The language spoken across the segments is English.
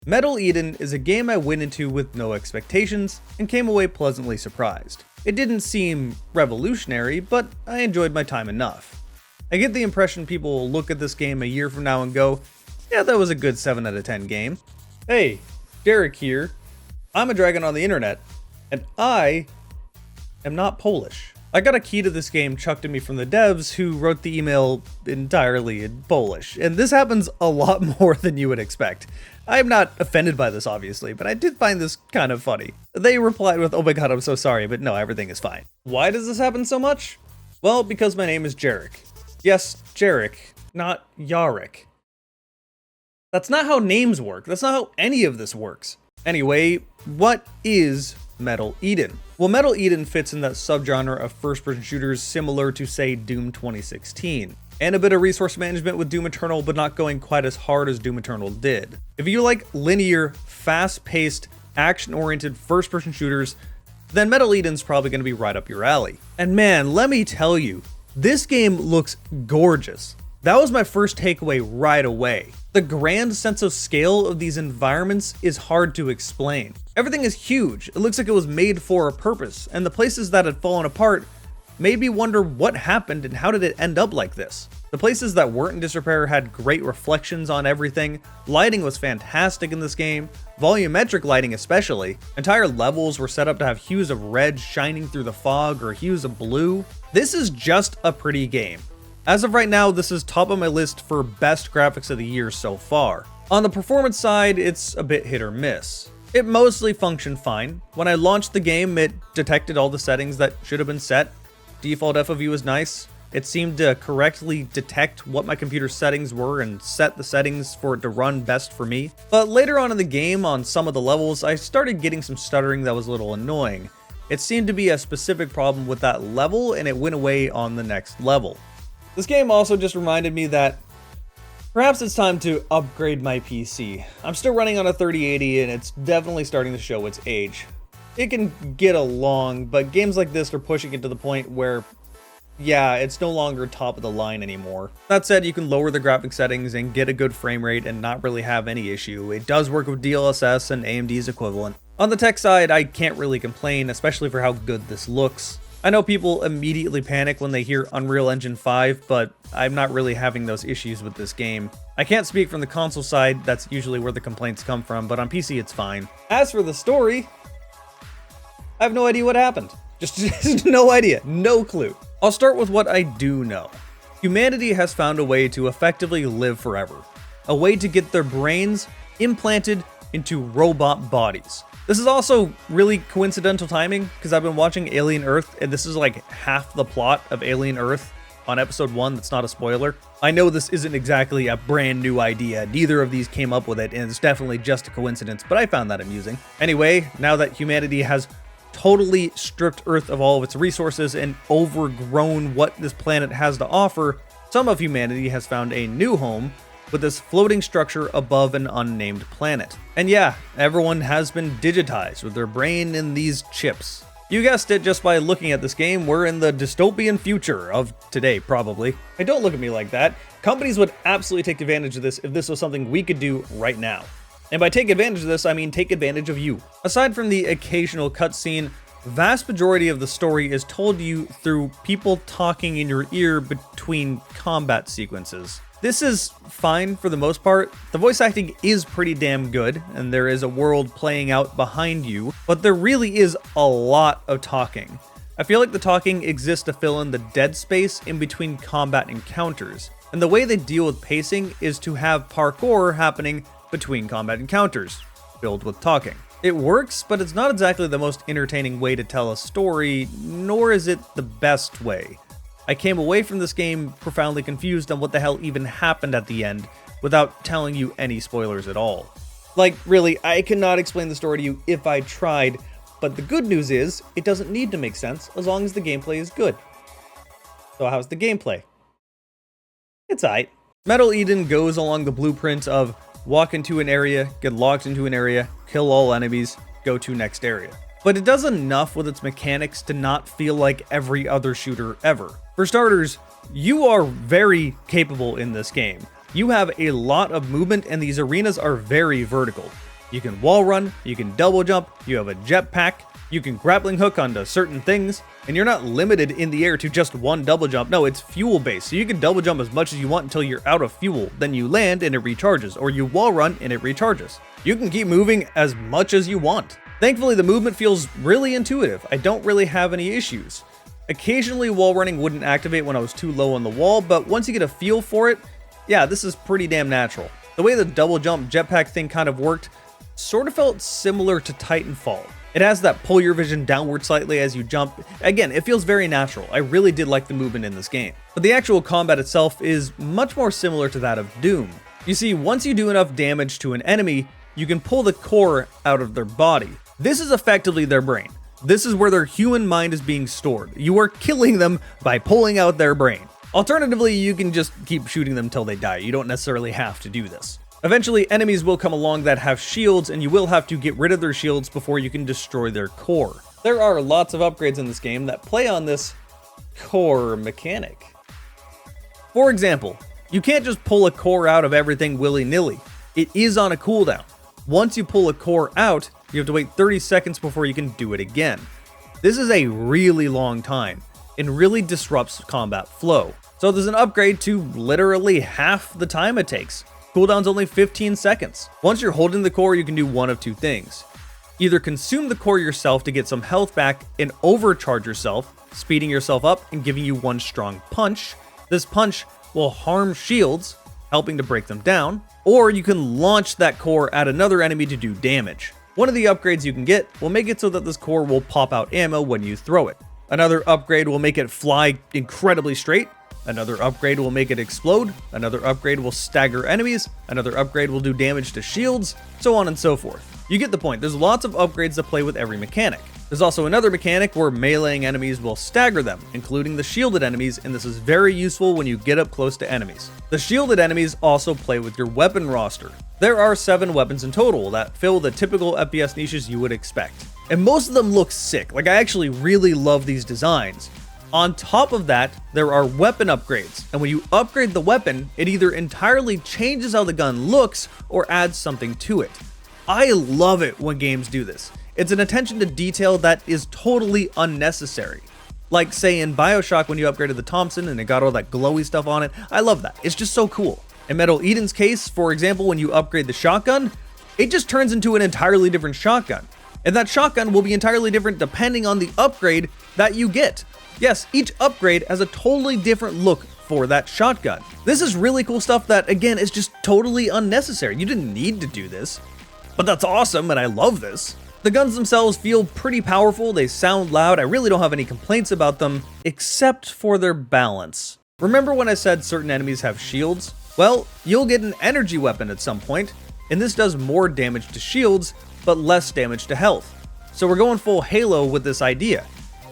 Metal Eden is a game I went into with no expectations and came away pleasantly surprised. It didn't seem revolutionary, but I enjoyed my time enough. I get the impression people will look at this game a year from now and go, yeah, that was a good 7 out of 10 game. Hey, Derek here. I'm a dragon on the internet, and I am not Polish. I got a key to this game chucked at me from the devs who wrote the email entirely in Polish, and this happens a lot more than you would expect. I am not offended by this, obviously, but I did find this kind of funny. They replied with, oh my god, I'm so sorry, but no, everything is fine. Why does this happen so much? Well, because my name is Jarek. Yes, Jarek, not Yarek. That's not how names work. That's not how any of this works. Anyway, what is Metal Eden? Well, Metal Eden fits in that subgenre of first-person shooters similar to, say, Doom 2016. And a bit of resource management with Doom Eternal, but not going quite as hard as Doom Eternal did. If you like linear, fast-paced, action-oriented first-person shooters, then Metal Eden's probably going to be right up your alley. And man, let me tell you, this game looks gorgeous. That was my first takeaway right away. The grand sense of scale of these environments is hard to explain. Everything is huge. It looks like it was made for a purpose, and the places that had fallen apart made me wonder what happened and how did it end up like this. The places that weren't in disrepair had great reflections on everything, lighting was fantastic in this game, volumetric lighting especially. Entire levels were set up to have hues of red shining through the fog or hues of blue. This is just a pretty game. As of right now, this is top of my list for best graphics of the year so far. On the performance side, it's a bit hit or miss. It mostly functioned fine. When I launched the game, it detected all the settings that should have been set. Default FOV was nice. It seemed to correctly detect what my computer's settings were and set the settings for it to run best for me. But later on in the game, on some of the levels, I started getting some stuttering that was a little annoying. It seemed to be a specific problem with that level, and it went away on the next level. This game also just reminded me that perhaps it's time to upgrade my PC. I'm still running on a 3080 and it's definitely starting to show its age. It can get along, but games like this are pushing it to the point where, yeah, it's no longer top of the line anymore. That said, you can lower the graphic settings and get a good frame rate and not really have any issue. It does work with DLSS and AMD's equivalent. On the tech side, I can't really complain, especially for how good this looks. I know people immediately panic when they hear Unreal Engine 5, but I'm not really having those issues with this game. I can't speak from the console side, that's usually where the complaints come from, but on PC it's fine. As for the story, I have no idea what happened. Just no idea, no clue. I'll start with what I do know. Humanity has found a way to effectively live forever. A way to get their brains implanted into robot bodies. This is also really coincidental timing because I've been watching Alien Earth and this is like half the plot of Alien Earth on episode 1. That's not a spoiler. I know this isn't exactly a brand new idea. Neither of these came up with it and it's definitely just a coincidence, but I found that amusing. Anyway, now that humanity has totally stripped Earth of all of its resources and overgrown what this planet has to offer, some of humanity has found a new home with this floating structure above an unnamed planet. And yeah, everyone has been digitized with their brain in these chips. You guessed it just by looking at this game, we're in the dystopian future of today, probably. Hey, don't look at me like that. Companies would absolutely take advantage of this if this was something we could do right now. And by take advantage of this, I mean take advantage of you. Aside from the occasional cutscene, vast majority of the story is told to you through people talking in your ear between combat sequences. This is fine for the most part. The voice acting is pretty damn good, and there is a world playing out behind you, but there really is a lot of talking. I feel like the talking exists to fill in the dead space in between combat encounters, and the way they deal with pacing is to have parkour happening between combat encounters, filled with talking. It works, but it's not exactly the most entertaining way to tell a story, nor is it the best way. I came away from this game profoundly confused on what the hell even happened at the end, without telling you any spoilers at all. Like, really, I cannot explain the story to you if I tried, but the good news is, it doesn't need to make sense as long as the gameplay is good. So how's the gameplay? It's aight. Metal Eden goes along the blueprint of walk into an area, get locked into an area, kill all enemies, go to next area. But it does enough with its mechanics to not feel like every other shooter ever. For starters, you are very capable in this game. You have a lot of movement and these arenas are very vertical. You can wall run, you can double jump, you have a jetpack, you can grappling hook onto certain things, and you're not limited in the air to just one double jump. No, it's fuel based, so you can double jump as much as you want until you're out of fuel. Then you land and it recharges, or you wall run and it recharges. You can keep moving as much as you want. Thankfully, the movement feels really intuitive. I don't really have any issues. Occasionally, wall running wouldn't activate when I was too low on the wall, but once you get a feel for it, yeah, this is pretty damn natural. The way the double jump jetpack thing kind of worked sort of felt similar to Titanfall. It has that pull your vision downward slightly as you jump. Again, it feels very natural. I really did like the movement in this game. But the actual combat itself is much more similar to that of Doom. You see, once you do enough damage to an enemy, you can pull the core out of their body. This is effectively their brain. This is where their human mind is being stored. You are killing them by pulling out their brain. Alternatively, you can just keep shooting them till they die. You don't necessarily have to do this. Eventually, enemies will come along that have shields, and you will have to get rid of their shields before you can destroy their core. There are lots of upgrades in this game that play on this core mechanic. For example, you can't just pull a core out of everything willy-nilly. It is on a cooldown. Once you pull a core out, you have to wait 30 seconds before you can do it again. This is a really long time and really disrupts combat flow. So there's an upgrade to literally half the time it takes. Cooldown's only 15 seconds. Once you're holding the core, you can do one of two things. Either consume the core yourself to get some health back and overcharge yourself, speeding yourself up and giving you one strong punch. This punch will harm shields, helping to break them down, or you can launch that core at another enemy to do damage. One of the upgrades you can get will make it so that this core will pop out ammo when you throw it. Another upgrade will make it fly incredibly straight. Another upgrade will make it explode. Another upgrade will stagger enemies. Another upgrade will do damage to shields, so on and so forth. You get the point. There's lots of upgrades that play with every mechanic. There's also another mechanic where meleeing enemies will stagger them, including the shielded enemies, and this is very useful when you get up close to enemies. The shielded enemies also play with your weapon roster. There are 7 weapons in total that fill the typical FPS niches you would expect. And most of them look sick. Like, I actually really love these designs. On top of that, there are weapon upgrades, and when you upgrade the weapon, it either entirely changes how the gun looks or adds something to it. I love it when games do this. It's an attention to detail that is totally unnecessary. Like, say, in BioShock when you upgraded the Thompson and it got all that glowy stuff on it. I love that. It's just so cool. In Metal Eden's case, for example, when you upgrade the shotgun, it just turns into an entirely different shotgun. And that shotgun will be entirely different depending on the upgrade that you get. Yes, each upgrade has a totally different look for that shotgun. This is really cool stuff that, again, is just totally unnecessary. You didn't need to do this, but that's awesome and I love this. The guns themselves feel pretty powerful, they sound loud, I really don't have any complaints about them, except for their balance. Remember when I said certain enemies have shields? Well, you'll get an energy weapon at some point, and this does more damage to shields, but less damage to health. So we're going full Halo with this idea.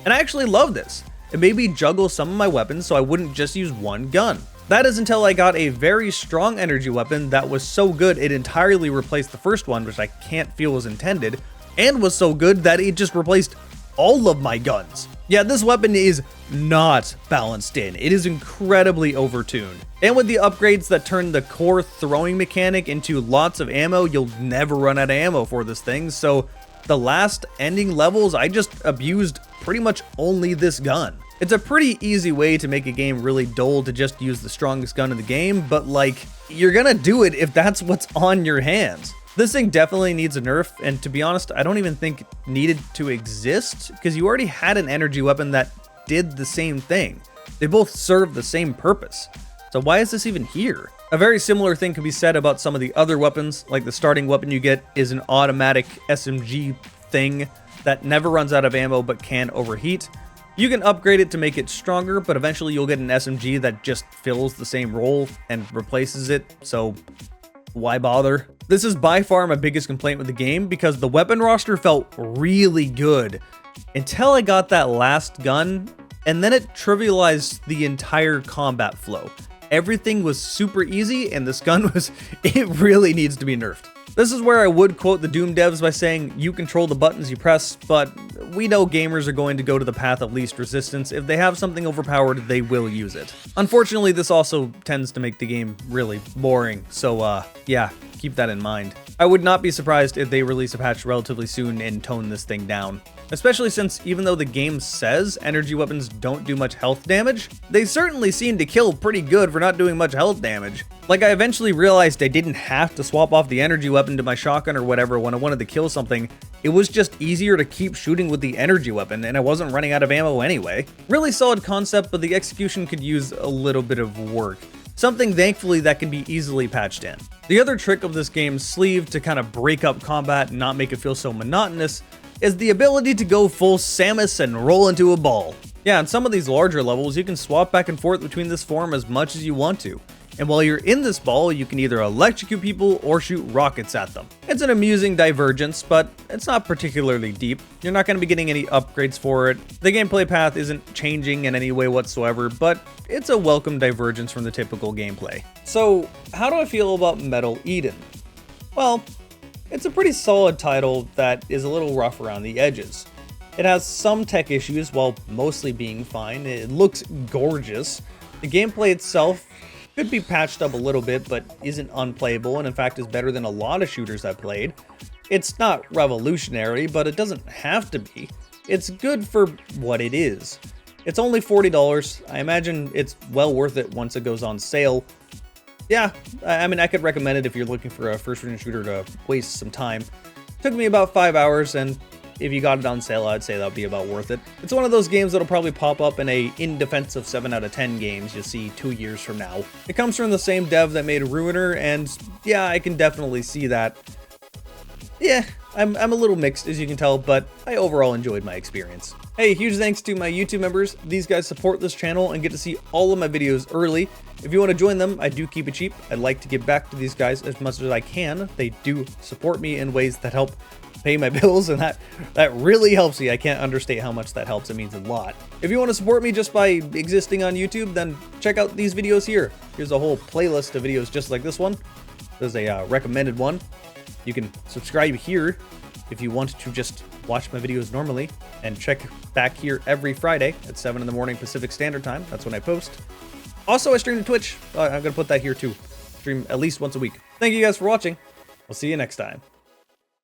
And I actually love this. It made me juggle some of my weapons so I wouldn't just use one gun. That is until I got a very strong energy weapon that was so good it entirely replaced the first one, which I can't feel was intended, and was so good that it just replaced all of my guns. Yeah, this weapon is not balanced in. It is incredibly overtuned. And with the upgrades that turn the core throwing mechanic into lots of ammo, you'll never run out of ammo for this thing, so the last ending levels, I just abused pretty much only this gun. It's a pretty easy way to make a game really dull to just use the strongest gun in the game, but like, you're gonna do it if that's what's on your hands. This thing definitely needs a nerf, and to be honest, I don't even think it needed to exist, because you already had an energy weapon that did the same thing. They both serve the same purpose. So why is this even here? A very similar thing can be said about some of the other weapons, like the starting weapon you get is an automatic SMG thing that never runs out of ammo but can overheat. You can upgrade it to make it stronger, but eventually you'll get an SMG that just fills the same role and replaces it, so why bother? This is by far my biggest complaint with the game, because the weapon roster felt really good until I got that last gun, and then it trivialized the entire combat flow. Everything was super easy, and this gun it really needs to be nerfed. This is where I would quote the Doom devs by saying, you control the buttons you press, but we know gamers are going to go to the path of least resistance. If they have something overpowered, they will use it. Unfortunately, this also tends to make the game really boring, so yeah, keep that in mind. I would not be surprised if they release a patch relatively soon and tone this thing down. Especially since even though the game says energy weapons don't do much health damage, they certainly seem to kill pretty good for not doing much health damage. Like, I eventually realized I didn't have to swap off the energy weapon to my shotgun or whatever when I wanted to kill something. It was just easier to keep shooting with the energy weapon, and I wasn't running out of ammo anyway. Really solid concept, but the execution could use a little bit of work. Something, thankfully, that can be easily patched in. The other trick of this game's sleeve to kind of break up combat and not make it feel so monotonous is the ability to go full Samus and roll into a ball. Yeah, in some of these larger levels, you can swap back and forth between this form as much as you want to. And while you're in this ball, you can either electrocute people or shoot rockets at them. It's an amusing divergence, but it's not particularly deep. You're not going to be getting any upgrades for it. The gameplay path isn't changing in any way whatsoever, but it's a welcome divergence from the typical gameplay. So, how do I feel about Metal Eden? Well, it's a pretty solid title that is a little rough around the edges. It has some tech issues while mostly being fine. It looks gorgeous. The gameplay itself could be patched up a little bit, but isn't unplayable, and in fact is better than a lot of shooters I've played. It's not revolutionary, but it doesn't have to be. It's good for what it is. It's only $40. I imagine it's well worth it once it goes on sale. Yeah, I mean, I could recommend it if you're looking for a first-person shooter to waste some time. Took me about 5 hours, and if you got it on sale, I'd say that would be about worth it. It's one of those games that'll probably pop up in a in defense of 7 out of 10 games you'll see 2 years from now. It comes from the same dev that made Ruiner, and yeah, I can definitely see that. Yeah, I'm a little mixed, as you can tell, but I overall enjoyed my experience. Hey, huge thanks to my YouTube members. These guys support this channel and get to see all of my videos early. If you want to join them, I do keep it cheap. I'd like to give back to these guys as much as I can. They do support me in ways that help pay my bills, and that really helps me. I can't understate how much that helps. It means a lot. If you want to support me just by existing on YouTube, then check out these videos here. Here's a whole playlist of videos just like this one. There's a recommended one. You can subscribe here if you want to just watch my videos normally, and check back here every Friday at 7 in the morning Pacific Standard Time. That's when I post. Also, I stream to Twitch. I'm going to put that here too. Stream at least once a week. Thank you guys for watching. I'll see you next time.